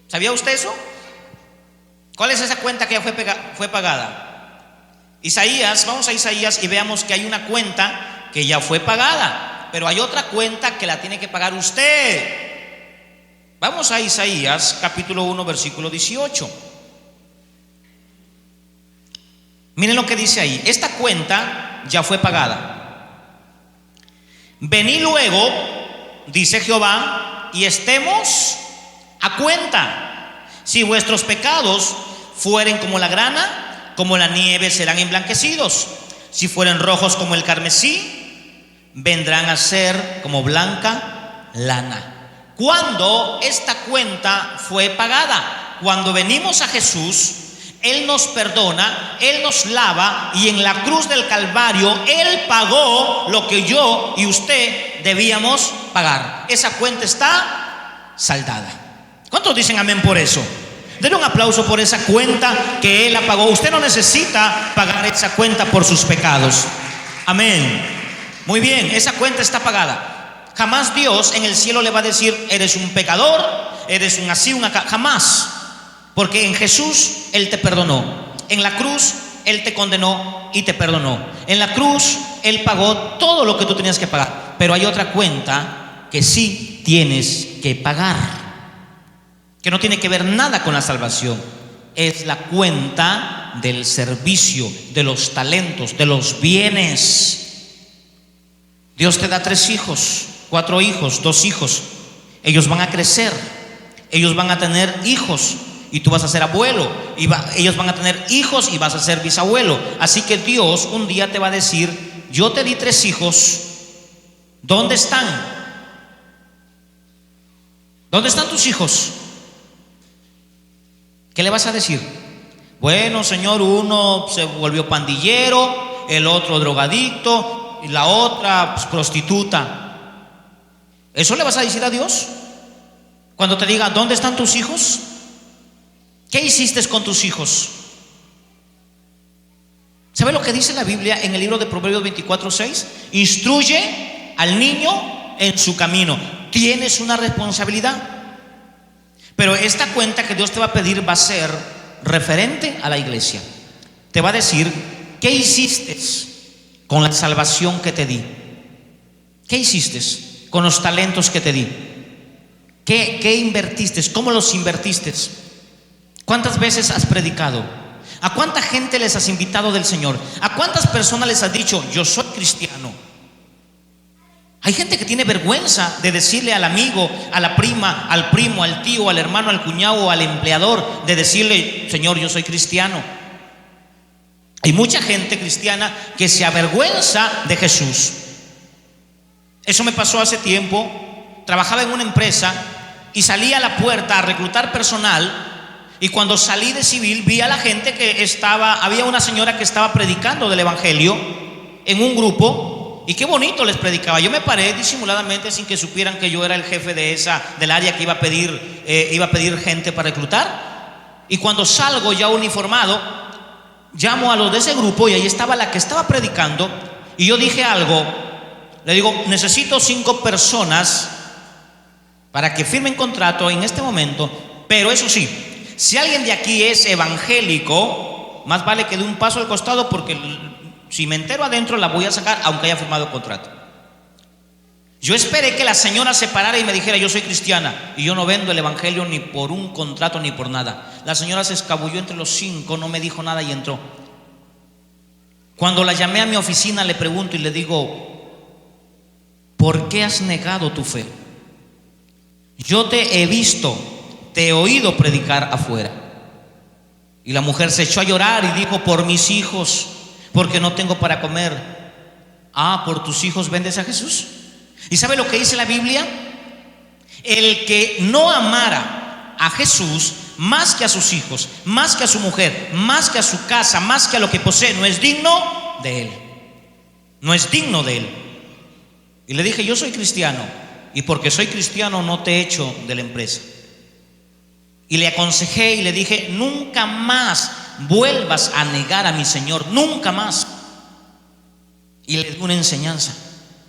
¿Sabía usted eso? ¿Cuál es esa cuenta que ya fue pagada? Vamos a Isaías y veamos que hay una cuenta que ya fue pagada, pero hay otra cuenta que la tiene que pagar usted. Vamos a Isaías capítulo 1 versículo 18. Miren lo que dice ahí. Esta cuenta ya fue pagada. Venid luego, dice Jehová, y estemos a cuenta. Si vuestros pecados fueren como la grana, como la nieve serán emblanquecidos. Si fueren rojos como el carmesí, vendrán a ser como blanca lana. ¿Cuándo esta cuenta fue pagada? Cuando venimos a Jesús, Él nos perdona, Él nos lava, y en la cruz del Calvario Él pagó lo que yo y usted debíamos pagar. Esa cuenta está saldada. ¿Cuántos dicen amén por eso? Denle un aplauso por esa cuenta que Él la pagó. Usted no necesita pagar esa cuenta por sus pecados. Amén. Muy bien, esa cuenta está pagada. Jamás Dios en el cielo le va a decir: eres un pecador, eres un así, un acá. Jamás. Porque en Jesús Él te perdonó. En la cruz Él te condenó y te perdonó. En la cruz Él pagó todo lo que tú tenías que pagar. Pero hay otra cuenta que sí tienes que pagar, que no tiene que ver nada con la salvación. Es la cuenta del servicio, de los talentos, de los bienes. Dios te da 3 hijos, 4 hijos, 2 hijos. Ellos van a crecer, ellos van a tener hijos y tú vas a ser abuelo, ellos van a tener hijos y vas a ser bisabuelo. Así que Dios un día te va a decir: yo te di 3 hijos, ¿dónde están? ¿Dónde están tus hijos? ¿Qué le vas a decir? Bueno, Señor, uno se volvió pandillero, el otro drogadicto y la otra prostituta. ¿Eso le vas a decir a Dios? Cuando te diga: ¿dónde están tus hijos? ¿Qué hiciste con tus hijos? ¿Sabe lo que dice la Biblia en el libro de Proverbios 24:6? Instruye al niño en su camino. Tienes una responsabilidad. Pero esta cuenta que Dios te va a pedir va a ser referente a la iglesia. Te va a decir: ¿qué hiciste con la salvación que te di? ¿Qué hiciste con los talentos que te di? ¿Qué invertiste? ¿Cómo los invertiste? ¿Cuántas veces has predicado? ¿A cuánta gente les has invitado del Señor? ¿A cuántas personas les has dicho: yo soy cristiano? Hay gente que tiene vergüenza de decirle al amigo, a la prima, al primo, al tío, al hermano, al cuñado, al empleador, de decirle: Señor, yo soy cristiano. Hay mucha gente cristiana que se avergüenza de Jesús. Eso me pasó hace tiempo. Trabajaba en una empresa y salí a la puerta a reclutar personal. Y cuando salí de civil vi a la gente que había una señora que estaba predicando del evangelio en un grupo, y qué bonito les predicaba. Yo me paré disimuladamente sin que supieran que yo era el jefe del área que iba a pedir gente para reclutar. Y cuando salgo ya uniformado, llamo a los de ese grupo y ahí estaba la que estaba predicando, y yo dije algo. Le digo: necesito 5 personas para que firmen contrato en este momento, pero eso sí, si alguien de aquí es evangélico, más vale que dé un paso al costado, porque si me entero adentro la voy a sacar aunque haya firmado contrato. Yo esperé que la señora se parara y me dijera: yo soy cristiana y yo no vendo el evangelio ni por un contrato ni por nada. La señora se escabulló entre los 5, no me dijo nada y entró. Cuando la llamé a mi oficina, le pregunto y le digo: ¿por qué has negado tu fe? Yo te he visto, te he oído predicar afuera. Y la mujer se echó a llorar y dijo: por mis hijos, porque no tengo para comer. Ah, ¿por tus hijos vendes a Jesús? ¿Y sabe lo que dice la Biblia? El que no amara a Jesús más que a sus hijos, más que a su mujer, más que a su casa, más que a lo que posee, no es digno de él. No es digno de él. Y le dije: yo soy cristiano, y porque soy cristiano no te echo de la empresa. Y le aconsejé y le dije: nunca más vuelvas a negar a mi Señor, nunca más. Y le di una enseñanza.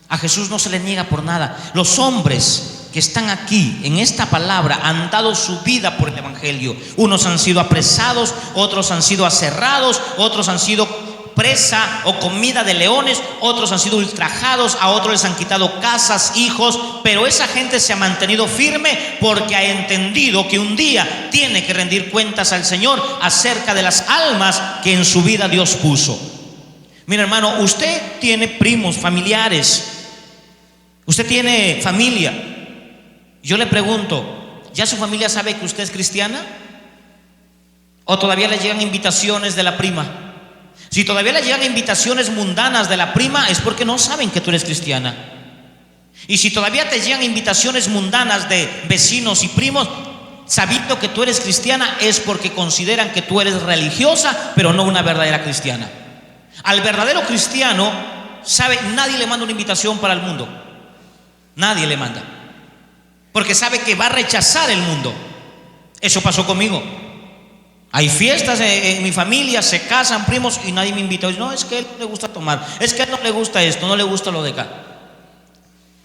A Jesús no se le niega por nada. Los hombres que están aquí en esta palabra han dado su vida por el evangelio. Unos han sido apresados, otros han sido aserrados, otros han sido presa o comida de leones, otros han sido ultrajados, a otros les han quitado casas, hijos, pero esa gente se ha mantenido firme porque ha entendido que un día tiene que rendir cuentas al Señor acerca de las almas que en su vida Dios puso. Mira, hermano, usted tiene primos, familiares, usted tiene familia. Yo le pregunto: ¿ya su familia sabe que usted es cristiana? ¿O todavía le llegan invitaciones de la prima? Si todavía le llegan invitaciones mundanas de la prima, es porque no saben que tú eres cristiana. Y si todavía te llegan invitaciones mundanas de vecinos y primos, sabiendo que tú eres cristiana, es porque consideran que tú eres religiosa, pero no una verdadera cristiana. Al verdadero cristiano, sabe, nadie le manda una invitación para el mundo. Nadie le manda, porque sabe que va a rechazar el mundo. Eso pasó conmigo. Hay fiestas en mi familia, se casan primos y nadie me invita. No, es que a él no le gusta tomar, es que a él no le gusta esto, no le gusta lo de acá.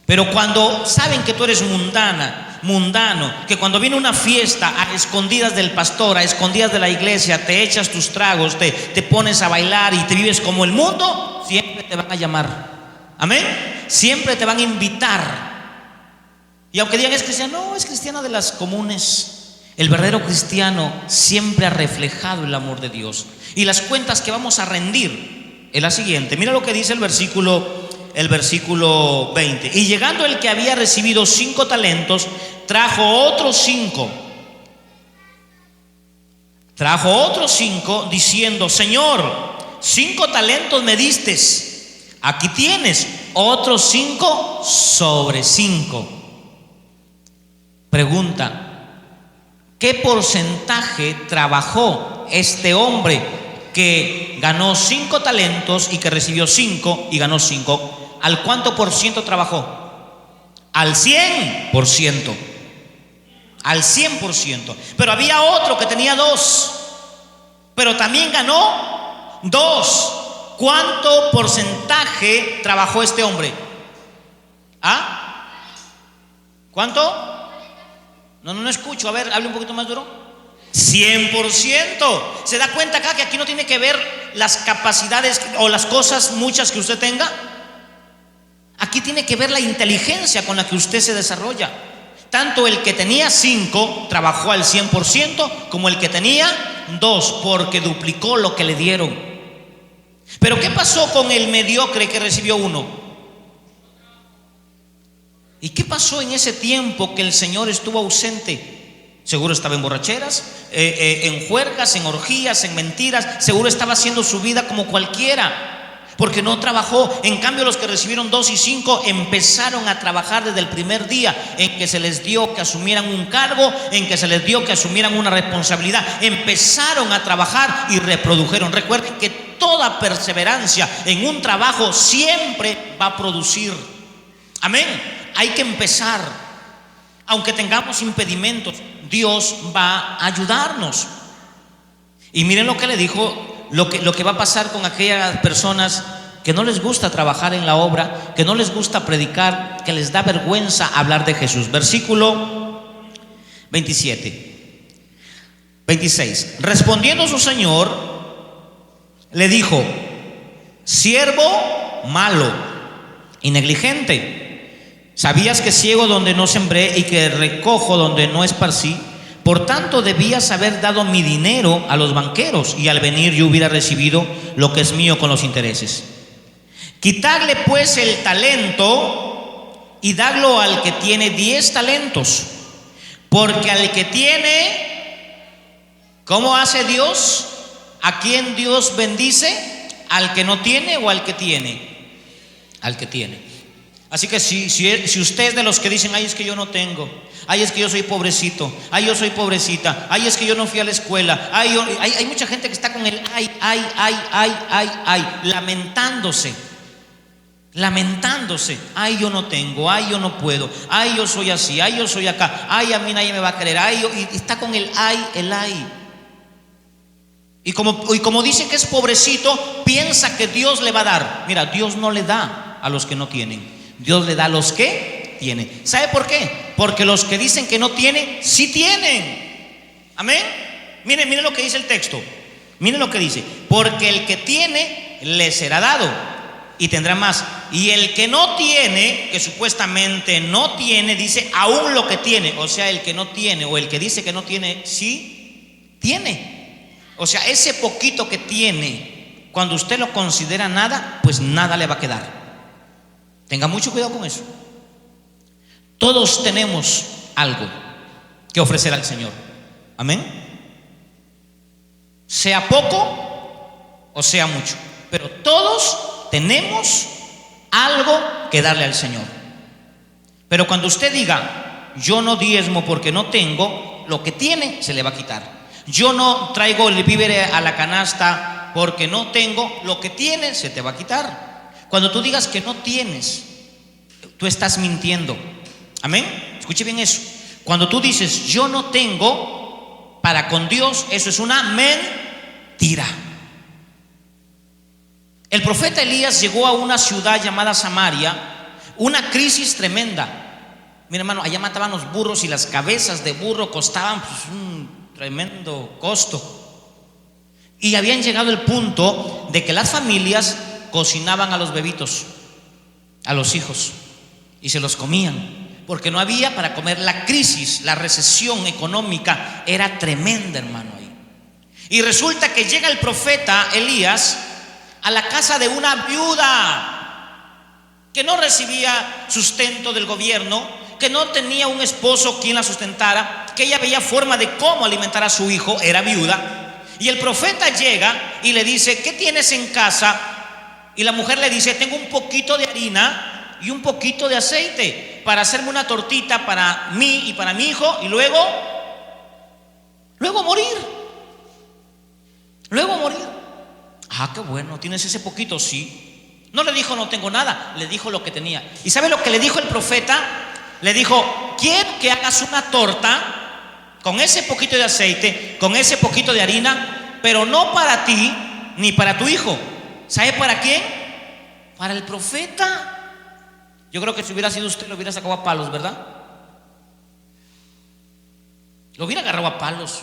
Pero cuando saben que tú eres mundano, que cuando viene una fiesta a escondidas del pastor, a escondidas de la iglesia, te echas tus tragos, te pones a bailar y te vives como el mundo, siempre te van a llamar. Amén. Siempre te van a invitar. Y aunque digan: es cristiana, no, es cristiana de las comunes. El verdadero cristiano siempre ha reflejado el amor de Dios. Y las cuentas que vamos a rendir es la siguiente. Mira lo que dice el versículo 20. Y llegando el que había recibido 5 talentos, trajo otros 5. Trajo otros 5 diciendo: Señor, 5 talentos me diste, aquí tienes otros 5 sobre 5. Pregunta: ¿qué porcentaje trabajó este hombre que ganó 5 talentos y que recibió 5 y ganó 5? ¿Al cuánto por ciento trabajó? Al 100%. Al 100%. Pero había otro que tenía 2, pero también ganó 2. ¿cuánto porcentaje trabajó este hombre? ¿Ah? ¿Cuánto? No escucho. A ver, hable un poquito más duro. 100%. ¿Se da cuenta acá que aquí no tiene que ver las capacidades o las cosas muchas que usted tenga? Aquí tiene que ver la inteligencia con la que usted se desarrolla. Tanto el que tenía 5 trabajó al 100%, como el que tenía 2, porque duplicó lo que le dieron. Pero ¿qué pasó con el mediocre que recibió 1? ¿Y qué pasó en ese tiempo que el Señor estuvo ausente? Seguro estaba en borracheras, en juergas, en orgías, en mentiras. Seguro estaba haciendo su vida como cualquiera, porque no trabajó. En cambio, los que recibieron 2 y 5 empezaron a trabajar desde el primer día en que se les dio que asumieran un cargo, en que se les dio que asumieran una responsabilidad. Empezaron a trabajar y reprodujeron. Recuerden que toda perseverancia en un trabajo siempre va a producir. Amén. Hay que empezar. Aunque tengamos impedimentos, Dios va a ayudarnos. Y miren lo que le dijo, lo que va a pasar con aquellas personas que no les gusta trabajar en la obra, que no les gusta predicar, que les da vergüenza hablar de Jesús. Versículo 26. Respondiendo su señor, le dijo: siervo malo y negligente, ¿sabías que ciego donde no sembré y que recojo donde no esparcí? Por tanto debías haber dado mi dinero a los banqueros, y al venir yo hubiera recibido lo que es mío con los intereses. Quitarle pues el talento y darlo al que tiene 10 talentos, porque al que tiene, ¿cómo hace Dios? ¿A quién Dios bendice? ¿Al que no tiene o al que tiene? Al que tiene. Así que si usted es de los que dicen: ay, es que yo no tengo, ay, es que yo soy pobrecito, ay, yo soy pobrecita, ay, es que yo no fui a la escuela, hay mucha gente que está con el ay, lamentándose, ay, yo no tengo, ay, yo no puedo, ay, yo soy así, ay, yo soy acá, ay, a mí nadie me va a querer, y está con el ay. Y como dice que es pobrecito, piensa que Dios le va a dar. Mira, Dios no le da a los que no tienen, Dios le da a los que tienen. ¿Sabe por qué? Porque los que dicen que no tienen, sí tienen. Amén. Miren lo que dice el texto. Miren lo que dice: porque el que tiene le será dado y tendrá más. Y el que no tiene, que supuestamente no tiene, dice aún lo que tiene. O sea, el que no tiene, o el que dice que no tiene, sí tiene. O sea, ese poquito que tiene, cuando usted lo considera nada, pues nada le va a quedar. Tenga mucho cuidado con eso. Todos tenemos algo que ofrecer al Señor. Amén. Sea poco o sea mucho, pero todos tenemos algo que darle al Señor. Pero cuando usted diga: yo no diezmo porque no tengo, lo que tiene se le va a quitar. Yo no traigo el víver a la canasta porque no tengo, lo que tiene se te va a quitar. Cuando tú digas que no tienes, tú estás mintiendo. Amén. Escuche bien eso. Cuando tú dices yo no tengo, para con Dios eso es una mentira. El profeta Elías llegó a una ciudad llamada Samaria, una crisis tremenda. Mira, hermano, allá mataban los burros y las cabezas de burro costaban un tremendo costo. Y habían llegado al punto de que las familias cocinaban a los bebitos, a los hijos, y se los comían, porque no había para comer. La crisis, la recesión económica era tremenda, hermano, ahí. Y resulta que llega el profeta Elías a la casa de una viuda que no recibía sustento del gobierno, que no tenía un esposo quien la sustentara, que ella veía forma de cómo alimentar a su hijo, era viuda. Y el profeta llega y le dice: ¿qué tienes en casa? Y la mujer le dice: tengo un poquito de harina y un poquito de aceite para hacerme una tortita para mí y para mi hijo, y luego morir. Ah, qué bueno, ¿tienes ese poquito? Sí. No le dijo no tengo nada, le dijo lo que tenía. ¿Y sabe lo que le dijo el profeta? Le dijo: quiero que hagas una torta con ese poquito de aceite, con ese poquito de harina, pero no para ti ni para tu hijo, ¿Sabe para quién? Para el profeta. Yo creo que si hubiera sido usted, lo hubiera sacado a palos, ¿verdad? Lo hubiera agarrado a palos.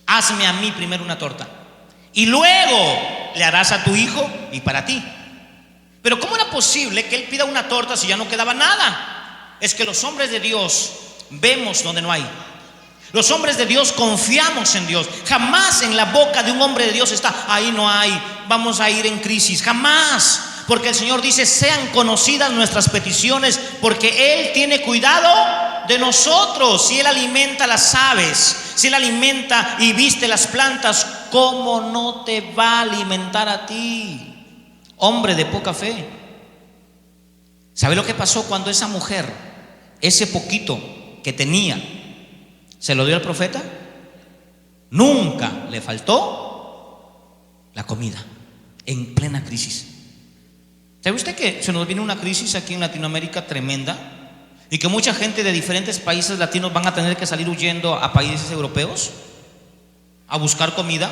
Hazme a mí primero una torta y luego le harás a tu hijo y para ti. Pero ¿cómo era posible que él pida una torta si ya no quedaba nada? Es que los hombres de Dios vemos donde no hay. Los hombres de Dios confiamos en Dios. Jamás en la boca de un hombre de Dios está: ahí no hay, vamos a ir en crisis. Jamás. Porque el Señor dice: sean conocidas nuestras peticiones, porque Él tiene cuidado de nosotros. Si Él alimenta las aves, si Él alimenta y viste las plantas, ¿cómo no te va a alimentar a ti, hombre de poca fe? ¿Sabe lo que pasó cuando esa mujer, ese poquito que tenía, se lo dio al profeta? Nunca le faltó la comida en plena crisis. ¿Sabe usted que se nos viene una crisis aquí en Latinoamérica tremenda? Y que mucha gente de diferentes países latinos van a tener que salir huyendo a países europeos a buscar comida.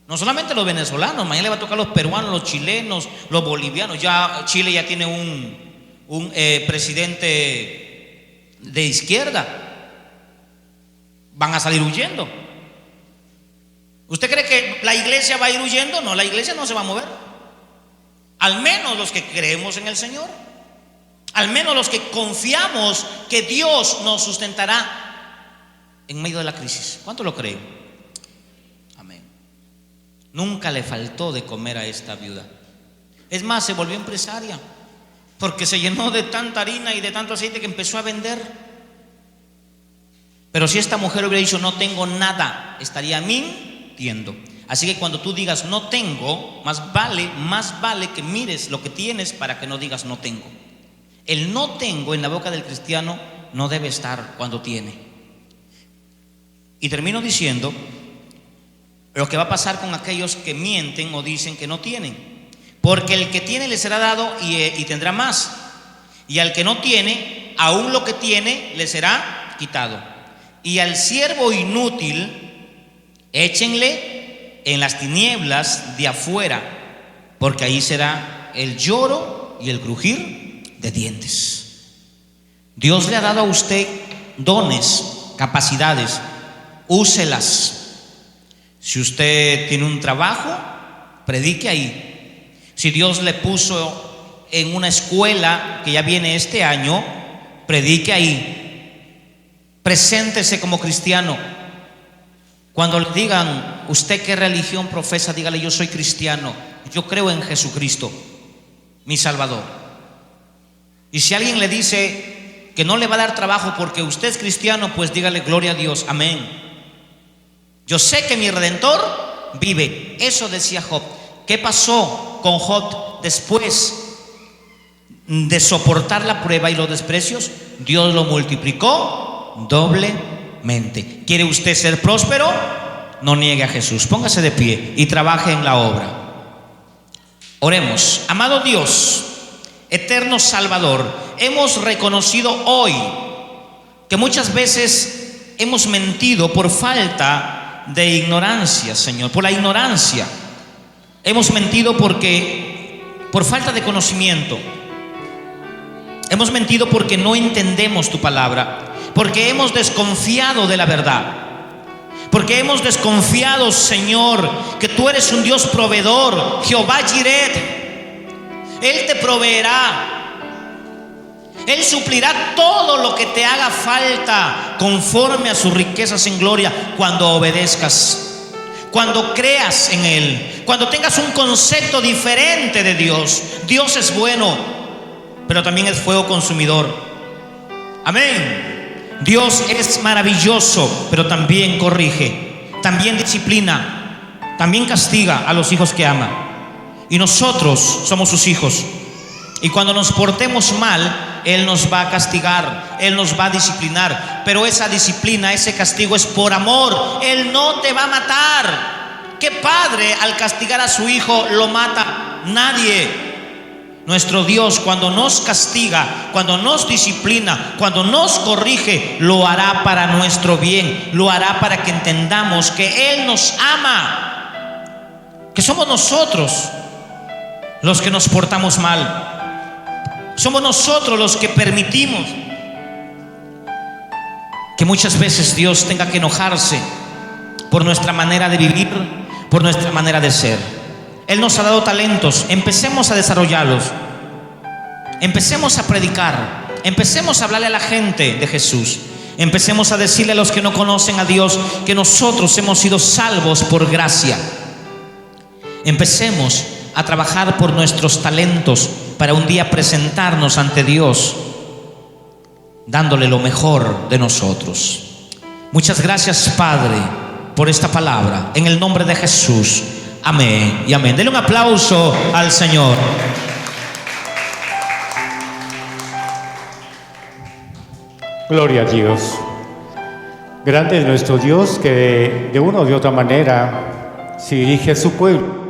No solamente los venezolanos, mañana le va a tocar a los peruanos, los chilenos, los bolivianos. Ya Chile ya tiene un presidente de izquierda. Van a salir huyendo. ¿Usted cree que la iglesia va a ir huyendo? No, la iglesia no se va a mover. Al menos los que creemos en el Señor, al menos los que confiamos que Dios nos sustentará en medio de la crisis. ¿Cuánto lo creen? Amén. Nunca le faltó de comer a esta viuda. Es más, se volvió empresaria, porque se llenó de tanta harina y de tanto aceite que empezó a vender. Pero si esta mujer hubiera dicho: no tengo nada, estaría mintiendo. Así que cuando tú digas no tengo, más vale que mires lo que tienes para que no digas no tengo. El no tengo en la boca del cristiano no debe estar cuando tiene. Y termino diciendo lo que va a pasar con aquellos que mienten o dicen que no tienen. Porque el que tiene le será dado y tendrá más. Y al que no tiene, aún lo que tiene le será quitado. Y al siervo inútil, échenle en las tinieblas de afuera, porque ahí será el lloro y el crujir de dientes. Dios le ha dado a usted dones, capacidades, úselas. Si usted tiene un trabajo, predique ahí. Si Dios le puso en una escuela que ya viene este año, predique ahí. Preséntese como cristiano. Cuando le digan: ¿usted qué religión profesa? Dígale: yo soy cristiano, yo creo en Jesucristo, mi Salvador. Y si alguien le dice que no le va a dar trabajo porque usted es cristiano, pues dígale: gloria a Dios, amén. Yo sé que mi Redentor vive. Eso decía Job. ¿Qué pasó con Job después de soportar la prueba y los desprecios? Dios lo multiplicó doblemente. ¿Quiere usted ser próspero? No niegue a Jesús. Póngase de pie y trabaje en la obra. Oremos. Amado Dios, eterno Salvador, hemos reconocido hoy que muchas veces hemos mentido por falta de ignorancia, Señor, por la ignorancia. Hemos mentido por falta de conocimiento. Hemos mentido porque no entendemos tu palabra, porque hemos desconfiado de la verdad, porque hemos desconfiado, Señor, que tú eres un Dios proveedor, Jehová Jireh. Él te proveerá, Él suplirá todo lo que te haga falta conforme a sus riquezas en gloria, cuando obedezcas, cuando creas en Él, cuando tengas un concepto diferente de Dios. Dios es bueno, pero también es fuego consumidor. Amén. Dios es maravilloso, pero también corrige, también disciplina, también castiga a los hijos que ama. Y nosotros somos sus hijos. Y cuando nos portemos mal, Él nos va a castigar, Él nos va a disciplinar. Pero esa disciplina, ese castigo es por amor. Él no te va a matar. ¿Qué padre al castigar a su hijo lo mata? Nadie. Nuestro Dios, cuando nos castiga, cuando nos disciplina, cuando nos corrige, lo hará para nuestro bien, lo hará para que entendamos que Él nos ama. que somos nosotros los que nos portamos mal. Somos nosotros los que permitimos que muchas veces Dios tenga que enojarse por nuestra manera de vivir, por nuestra manera de ser. Él nos ha dado talentos, empecemos a desarrollarlos, empecemos a predicar, empecemos a hablarle a la gente de Jesús, empecemos a decirle a los que no conocen a Dios que nosotros hemos sido salvos por gracia. Empecemos a trabajar por nuestros talentos para un día presentarnos ante Dios dándole lo mejor de nosotros. Muchas gracias, Padre, por esta palabra, en el nombre de Jesús. Amén y amén. Denle un aplauso al Señor. Gloria a Dios. Grande es nuestro Dios, que de una u otra manera se dirige a su pueblo.